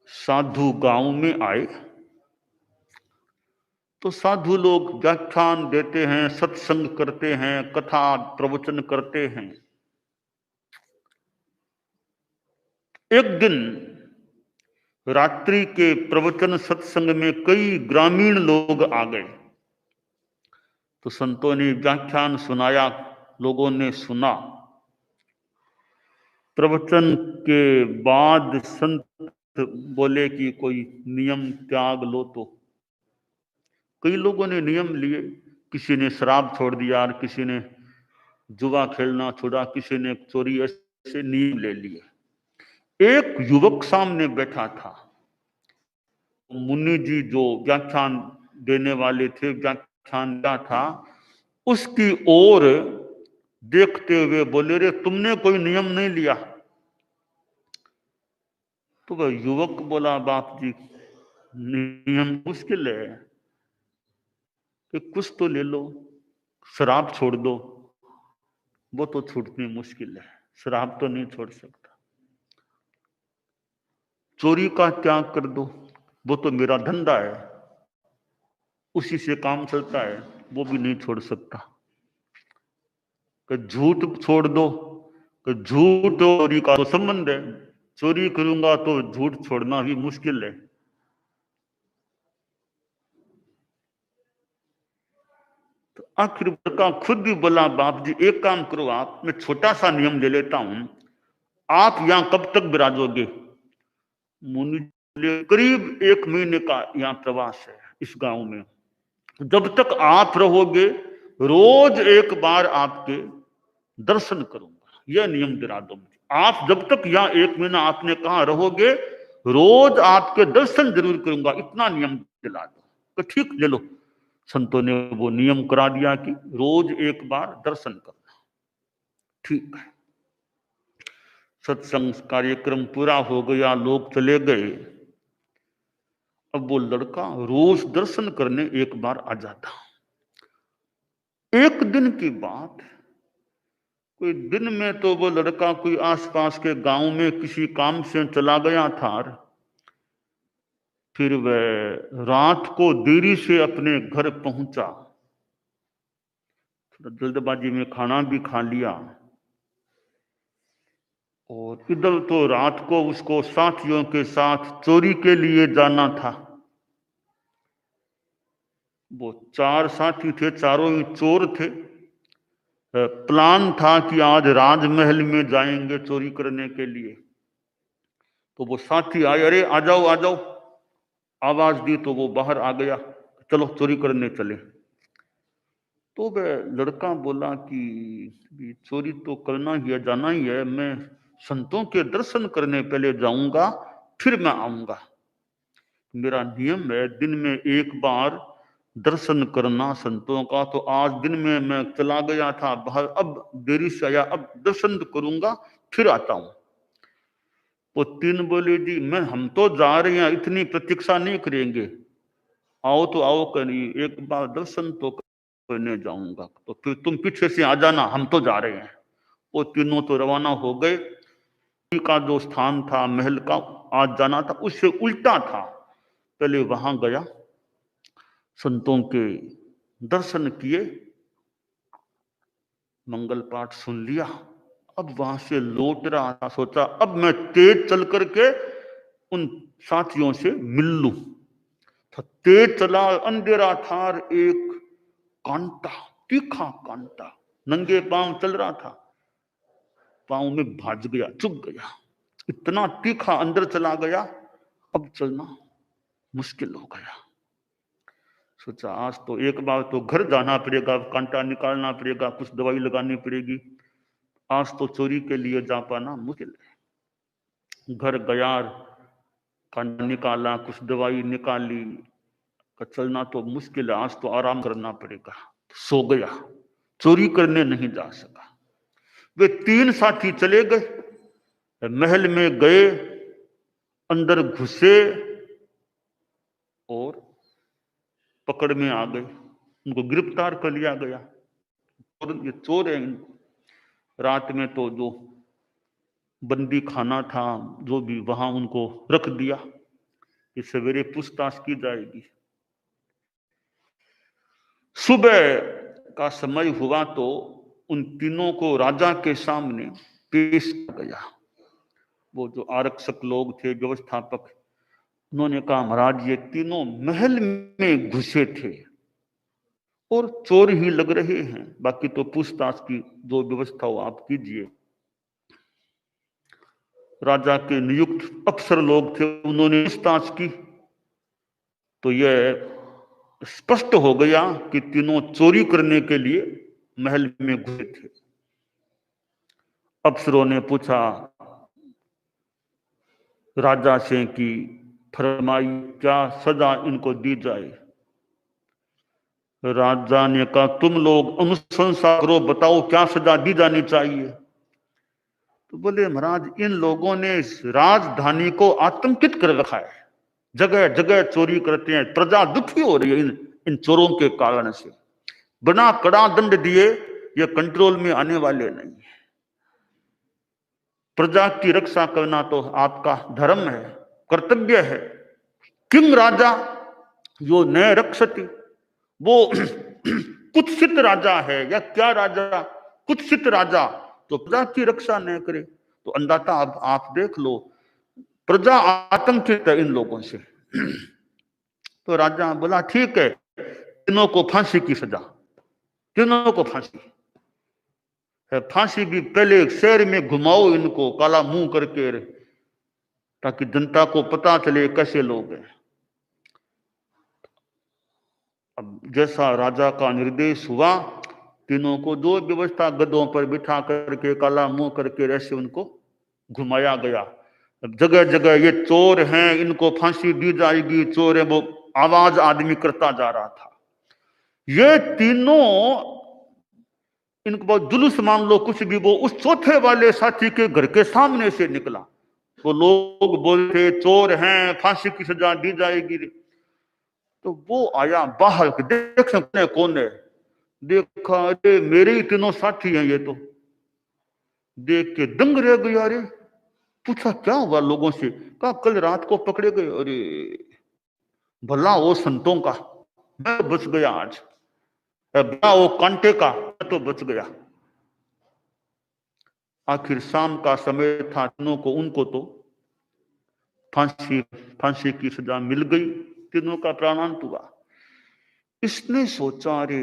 साधु गांव में आए तो साधु लोग व्याख्यान देते हैं, सत्संग करते हैं, कथा प्रवचन करते हैं। एक दिन रात्रि के प्रवचन सत्संग में कई ग्रामीण लोग आ गए। तो संतों ने व्याख्यान सुनाया, लोगों ने सुना। प्रवचन के बाद संत बोले कि कोई नियम त्याग लो। तो कई लोगों ने नियम लिए। किसी ने शराब छोड़ दिया, किसी ने जुआ खेलना छोड़ा, किसी ने चोरी, ऐसे नियम ले लिए। एक युवक सामने बैठा था। मुनि जी जो व्याख्यान देने वाले थे, व्याख्यान क्या था, उसकी ओर देखते हुए बोले, रे तुमने कोई नियम नहीं लिया? तो वह युवक बोला, बाप जी नियम मुश्किल है कि कुछ तो ले लो, शराब छोड़ दो, वो तो छूटनी मुश्किल है, शराब तो नहीं छोड़ सकता। चोरी का त्याग कर दो, वो तो मेरा धंधा है, उसी से काम चलता है, वो भी नहीं छोड़ सकता। कि झूठ छोड़ दो, कि झूठ और चोरी का तो संबंध है, चोरी करूंगा तो झूठ छोड़ना भी मुश्किल है। तो आखिर का खुद भी बोला, बाप जी एक काम करो, आप, मैं छोटा सा नियम ले लेता हूं, आप यहां कब तक विराजोगे? मुनि करीब 1 महीने का यहाँ प्रवास है इस गांव में। जब तक आप रहोगे रोज एक बार आपके दर्शन करूंगा, यह नियम दिला दो मुझे। आप जब तक यहाँ 1 महीना आपने कहा रहोगे, रोज आपके दर्शन जरूर करूंगा, इतना नियम दिला दो। तो ठीक, ले लो। संतों ने वो नियम करा दिया कि रोज एक बार दर्शन करना। ठीक है, सत्संग कार्यक्रम पूरा हो गया, लोग चले गए। अब वो लड़का रोज दर्शन करने एक बार आ जाता। एक दिन की बात, कोई दिन में तो वो लड़का कोई आसपास के गांव में किसी काम से चला गया था। फिर वह रात को देरी से अपने घर पहुंचा, जल्दबाजी में खाना भी खा लिया। और इधर तो रात को उसको साथियों के साथ चोरी के लिए जाना था। वो 4 साथी थे, चारों ही चोर थे। प्लान था कि आज राजमहल में जाएंगे चोरी करने के लिए। तो वो साथी आए, अरे आ जाओ आ जाओ, आवाज दी तो वो बाहर आ गया, चलो चोरी करने चले। तो वह लड़का बोला कि चोरी तो करना ही है, जाना ही है, मैं संतों के दर्शन करने पहले जाऊंगा, फिर मैं आऊंगा। मेरा नियम है दिन में एक बार दर्शन करना संतों का। तो आज दिन में मैं चला गया था बाहर, अब देरी से आया, अब दर्शन करूंगा फिर आता हूं। वो 3 बोले, जी मैं, हम तो जा रहे हैं, इतनी प्रतीक्षा नहीं करेंगे, आओ तो आओ, करिए एक बार दर्शन तो करने जाऊंगा, तो फिर तुम पीछे से आ जाना, हम तो जा रहे हैं। वो तीनों तो रवाना हो गए। का जो स्थान था महल का, आज जाना था, उससे उल्टा था। पहले वहां गया, संतों के दर्शन किए, मंगल पाठ सुन लिया। अब वहां से लौट रहा था, सोचा अब मैं तेज चल करके उन साथियों से मिल लूं। तो तेज चला, अंधेरा था, एक कांटा, तीखा कांटा नंगे पांव चल रहा था, पांव में भाज गया, चुभ गया, इतना तीखा अंदर चला गया। अब चलना मुश्किल हो गया। सोचा आज तो एक बार तो घर जाना पड़ेगा, कांटा निकालना पड़ेगा, कुछ दवाई लगानी पड़ेगी, आज तो चोरी के लिए जा पाना मुश्किल है। घर गया, कांटा निकाला, कुछ दवाई निकाली, चलना तो मुश्किल है, आज तो आराम करना पड़ेगा। सो गया, चोरी करने नहीं जा सका। वे 3 साथी चले गए, महल में गए, अंदर घुसे और पकड़ में आ गए, उनको गिरफ्तार कर लिया गया। और ये चोर है। इनको रात में तो जो बंदी खाना था, जो भी, वहां उनको रख दिया। कि सवेरे पूछताछ की जाएगी। सुबह का समय हुआ तो उन तीनों को राजा के सामने पेश किया गया। वो जो आरक्षक लोग थे, व्यवस्थापक, उन्होंने कहा महाराज ये तीनों महल में घुसे थे और चोर ही लग रहे हैं, बाकी तो पूछताछ की जो व्यवस्था हो आप कीजिए। राजा के नियुक्त अफसर लोग थे, उन्होंने पूछताछ की तो यह स्पष्ट हो गया कि तीनों चोरी करने के लिए महल में घुसे थे। अफसरों ने पूछा राजा से कि फरमाई क्या सजा इनको दी जाए। राजा ने कहा तुम लोग अनुशंसा करो, बताओ क्या सजा दी जानी चाहिए। तो बोले महाराज इन लोगों ने इस राजधानी को आतंकित कर रखा है, जगह जगह चोरी करते हैं, प्रजा दुखी हो रही है इन चोरों के कारण से। बिना कड़ा दंड दिए ये कंट्रोल में आने वाले नहीं है। प्रजा की रक्षा करना तो आपका धर्म है, कर्तव्य है। किंग राजा यो न रक्षति, वो कुत्सित राजा है या क्या राजा, कुत्सित राजा तो प्रजा की रक्षा न करे। तो अंदाता अब आप देख लो, प्रजा आतंकित है इन लोगों से। तो राजा बोला ठीक है, तीनों को फांसी की सजा, तीनों को फांसी। फांसी भी पहले शहर में घुमाओ इनको काला मुंह करके, ताकि जनता को पता चले कैसे लोग हैं। अब जैसा राजा का निर्देश हुआ, तीनों को जो व्यवस्था गधों पर बिठा करके काला मुंह करके ऐसे उनको घुमाया गया। अब जगह जगह ये चोर हैं, इनको फांसी दी जाएगी, चोर है, वो आवाज आदमी करता जा रहा था। ये तीनों, इनको बहुत जुलूस मान लो कुछ भी, वो उस चौथे वाले साथी के घर के सामने से निकला। वो लोग बोलते चोर हैं, फांसी की सजा दी जाएगी। तो वो आया बाहर, देख सकते हैं कौन है। देखा अरे मेरे ही तीनों साथी हैं ये तो। देख के दंग रह गया। अरे पूछा क्या हुआ लोगों से, कहा कल रात को पकड़े गए। अरे भला वो संतों का, मैं बच गया आज। भला वो कांटे का, मैं तो बच गया। आखिर शाम का समय था, तीनों को, उनको तो फांसी की सजा मिल गई, तीनों का प्राणांत हुआ। इसने सोचा रे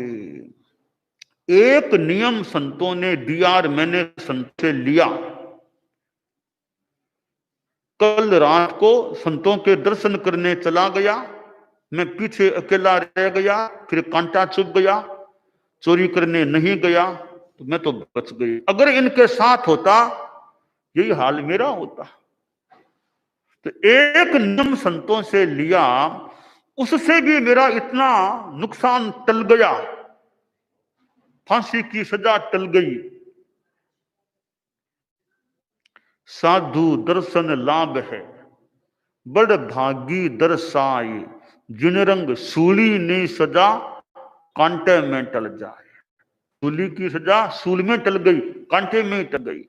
एक नियम संतों ने दिया और मैंने संत से लिया। कल रात को संतों के दर्शन करने चला गया, मैं पीछे अकेला रह गया, फिर कांटा चुभ गया, चोरी करने नहीं गया, तो मैं तो बच गई। अगर इनके साथ होता यही हाल मेरा होता। तो एक नियम संतों से लिया, उससे भी मेरा इतना नुकसान टल गया, फांसी की सजा टल गई। साधु दर्शन लाभ है, बड़ भागी दर्शाए, जिन रंग सूली ने सजा कांटे में टल जाए। सूली की सजा सूल में टल गई, कांटे में टल गई।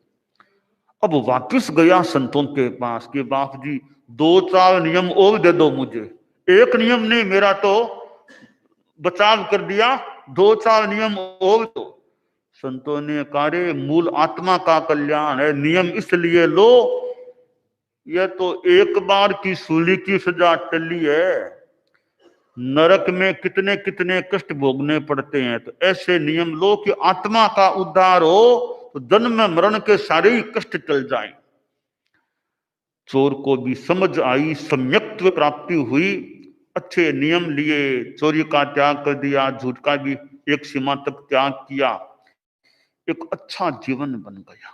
अब वापिस गया संतों के पास कि बाप जी 2-4 नियम और दे दो मुझे। एक नियम ने मेरा तो बचाव कर दिया, 2-4 नियम और दो। संतों ने कहा रे मूल आत्मा का कल्याण है, नियम इसलिए लो, यह तो एक बार की सूली की सजा टली है, नरक में कितने कितने कष्ट भोगने पड़ते हैं। तो ऐसे नियम लो कि आत्मा का उद्धार हो, तो जन्म मरण के सारे ही कष्ट टल जाएं। चोर को भी समझ आई, सम्यक्त्व प्राप्ति हुई, अच्छे नियम लिए, चोरी का त्याग कर दिया, झूठ का भी एक सीमा तक त्याग किया, एक अच्छा जीवन बन गया।